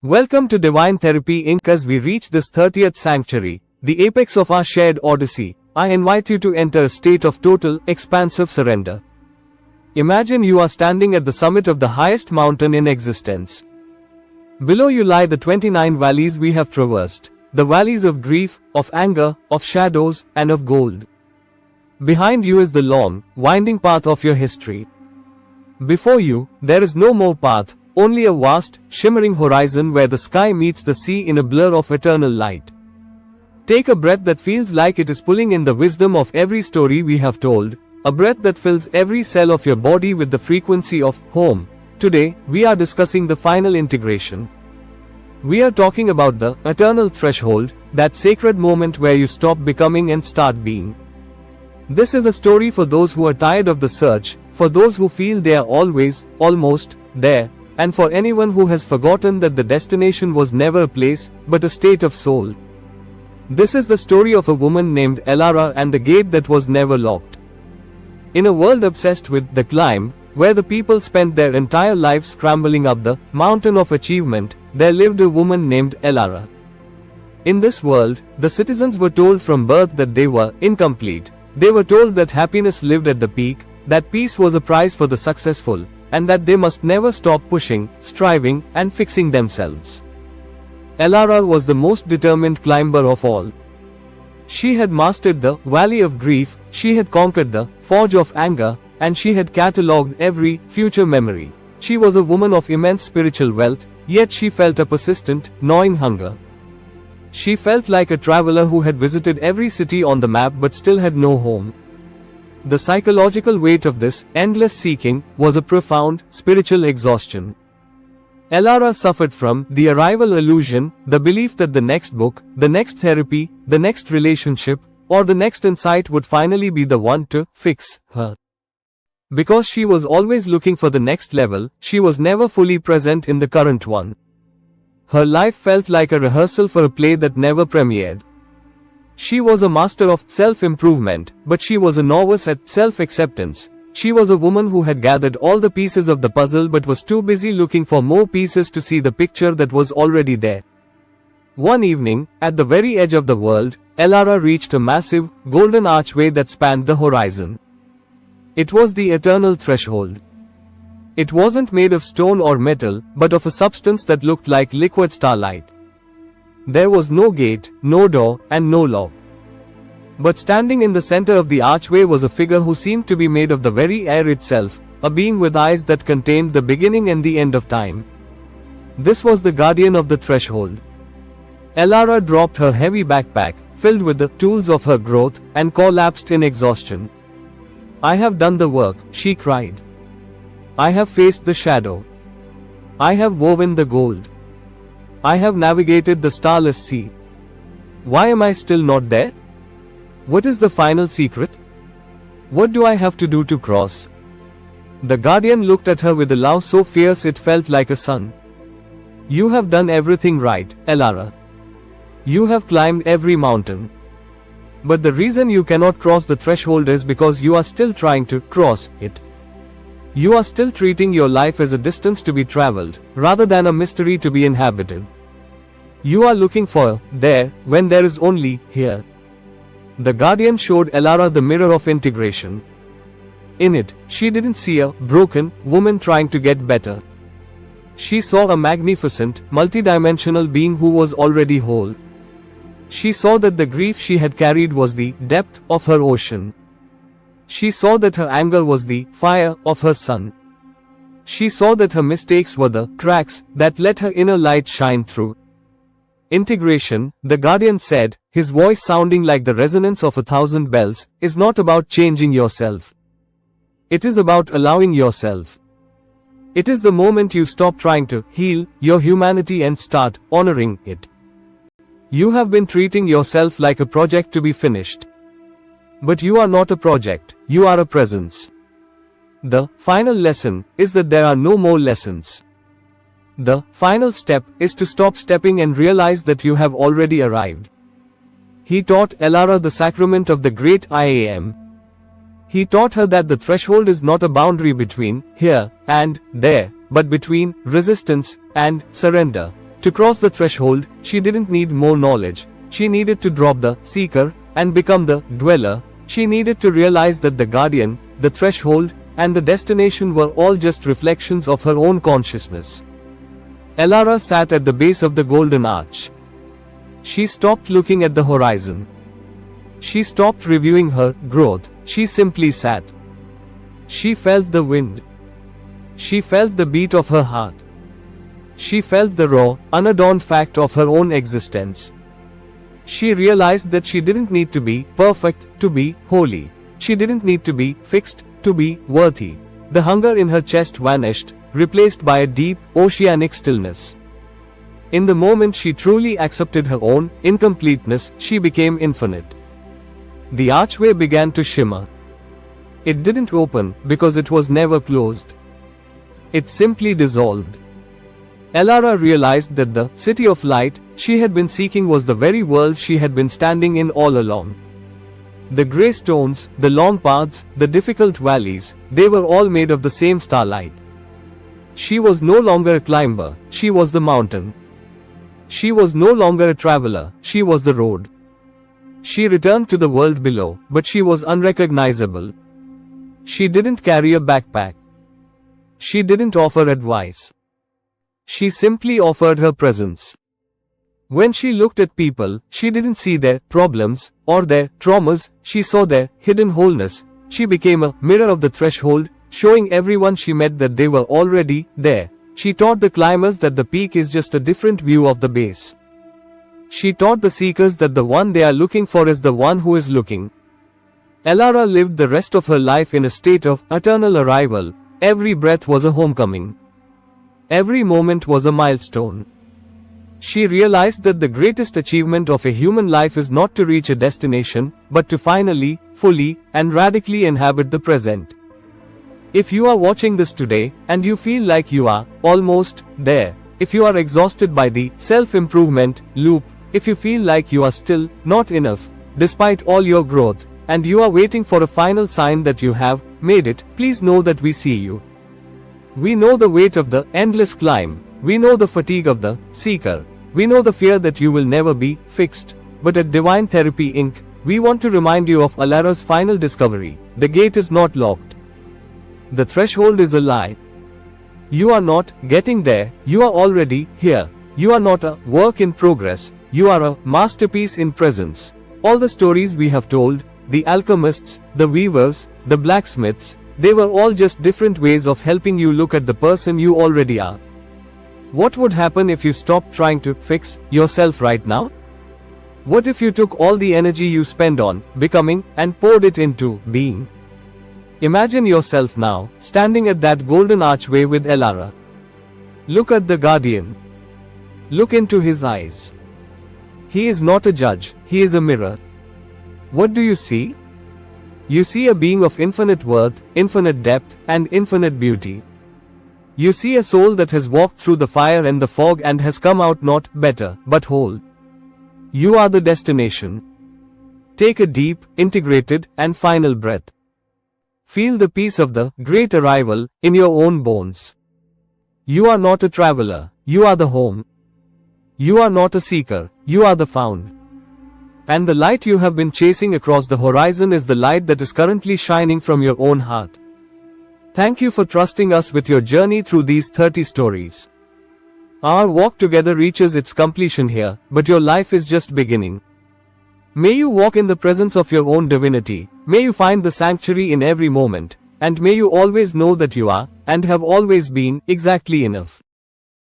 Welcome to Divine Therapy Inc. As we reach this 30th sanctuary, the apex of our shared odyssey, I invite you to enter a state of total, expansive surrender. Imagine you are standing at the summit of the highest mountain in existence. Below you lie the 29 valleys we have traversed, the valleys of grief, of anger, of shadows, and of gold. Behind you is the long, winding path of your history. Before you, there is no more path, only a vast, shimmering horizon where the sky meets the sea in a blur of eternal light. Take a breath that feels like it is pulling in the wisdom of every story we have told, a breath that fills every cell of your body with the frequency of home. Today, we are discussing the final integration. We are talking about the eternal threshold, that sacred moment where you stop becoming and start being. This is a story for those who are tired of the search, for those who feel they are always, almost, there, and for anyone who has forgotten that the destination was never a place, but a state of soul. This is the story of a woman named Elara and the gate that was never locked. In a world obsessed with the climb, where the people spent their entire lives scrambling up the mountain of achievement, there lived a woman named Elara. In this world, the citizens were told from birth that they were incomplete. They were told that happiness lived at the peak, that peace was a prize for the successful, and that they must never stop pushing, striving, and fixing themselves. Elara was the most determined climber of all. She had mastered the valley of grief, she had conquered the forge of anger, and she had catalogued every future memory. She was a woman of immense spiritual wealth, yet she felt a persistent, gnawing hunger. She felt like a traveler who had visited every city on the map but still had no home. The psychological weight of this endless seeking was a profound, spiritual exhaustion. Elara suffered from the arrival illusion, the belief that the next book, the next therapy, the next relationship, or the next insight would finally be the one to fix her. Because she was always looking for the next level, she was never fully present in the current one. Her life felt like a rehearsal for a play that never premiered. She was a master of self-improvement, but she was a novice at self-acceptance. She was a woman who had gathered all the pieces of the puzzle but was too busy looking for more pieces to see the picture that was already there. One evening, at the very edge of the world, Elara reached a massive, golden archway that spanned the horizon. It was the eternal threshold. It wasn't made of stone or metal, but of a substance that looked like liquid starlight. There was no gate, no door, and no lock. But standing in the center of the archway was a figure who seemed to be made of the very air itself, a being with eyes that contained the beginning and the end of time. This was the guardian of the threshold. Elara dropped her heavy backpack, filled with the tools of her growth, and collapsed in exhaustion. "I have done the work," she cried. "I have faced the shadow. I have woven the gold. I have navigated the starless sea. Why am I still not there? What is the final secret? What do I have to do to cross?" The guardian looked at her with a love so fierce it felt like a sun. "You have done everything right, Elara. You have climbed every mountain. But the reason you cannot cross the threshold is because you are still trying to cross it. You are still treating your life as a distance to be traveled, rather than a mystery to be inhabited. You are looking for there, when there is only here." The guardian showed Elara the mirror of integration. In it, she didn't see a broken woman trying to get better. She saw a magnificent, multidimensional being who was already whole. She saw that the grief she had carried was the depth of her ocean. She saw that her anger was the fire of her sun. She saw that her mistakes were the cracks that let her inner light shine through. Integration, the guardian said, his voice sounding like the resonance of 1,000 bells, is not about changing yourself. It is about allowing yourself. It is the moment you stop trying to heal your humanity and start honoring it. You have been treating yourself like a project to be finished. But you are not a project, you are a presence. The final lesson is that there are no more lessons. The final step is to stop stepping and realize that you have already arrived. He taught Elara the sacrament of the great I Am. He taught her that the threshold is not a boundary between here and there, but between resistance and surrender. To cross the threshold, she didn't need more knowledge. She needed to drop the seeker and become the dweller. She needed to realize that the guardian, the threshold, and the destination were all just reflections of her own consciousness. Elara sat at the base of the golden arch. She stopped looking at the horizon. She stopped reviewing her growth. She simply sat. She felt the wind. She felt the beat of her heart. She felt the raw, unadorned fact of her own existence. She realized that she didn't need to be perfect to be holy. She didn't need to be fixed to be worthy. The hunger in her chest vanished, replaced by a deep, oceanic stillness. In the moment she truly accepted her own incompleteness, she became infinite. The archway began to shimmer. It didn't open because it was never closed. It simply dissolved. Elara realized that the city of light she had been seeking was the very world she had been standing in all along. The grey stones, the long paths, the difficult valleys, they were all made of the same starlight. She was no longer a climber, she was the mountain. She was no longer a traveler, she was the road. She returned to the world below, but she was unrecognizable. She didn't carry a backpack. She didn't offer advice. She simply offered her presence. When she looked at people, she didn't see their problems or their traumas, she saw their hidden wholeness. She became a mirror of the threshold, showing everyone she met that they were already there. She taught the climbers that the peak is just a different view of the base. She taught the seekers that the one they are looking for is the one who is looking. Elara lived the rest of her life in a state of eternal arrival. Every breath was a homecoming. Every moment was a milestone. She realized that the greatest achievement of a human life is not to reach a destination, but to finally, fully, and radically inhabit the present. If you are watching this today, and you feel like you are almost there, if you are exhausted by the self-improvement loop, if you feel like you are still not enough, despite all your growth, and you are waiting for a final sign that you have made it, please know that we see you. We know the weight of the endless climb. We know the fatigue of the seeker. We know the fear that you will never be fixed. But at Divine Therapy Inc., we want to remind you of Elara's final discovery. The gate is not locked. The threshold is a lie. You are not getting there, you are already here. You are not a work in progress, you are a masterpiece in presence. All the stories we have told, the alchemists, the weavers, the blacksmiths, they were all just different ways of helping you look at the person you already are. What would happen if you stopped trying to fix yourself right now? What if you took all the energy you spend on becoming and poured it into being? Imagine yourself now, standing at that golden archway with Elara. Look at the guardian. Look into his eyes. He is not a judge, he is a mirror. What do you see? You see a being of infinite worth, infinite depth, and infinite beauty. You see a soul that has walked through the fire and the fog and has come out not better, but whole. You are the destination. Take a deep, integrated, and final breath. Feel the peace of the great arrival in your own bones. You are not a traveler, you are the home. You are not a seeker, you are the found. And the light you have been chasing across the horizon is the light that is currently shining from your own heart. Thank you for trusting us with your journey through these 30 stories. Our walk together reaches its completion here, but your life is just beginning. May you walk in the presence of your own divinity, may you find the sanctuary in every moment, and may you always know that you are, and have always been, exactly enough.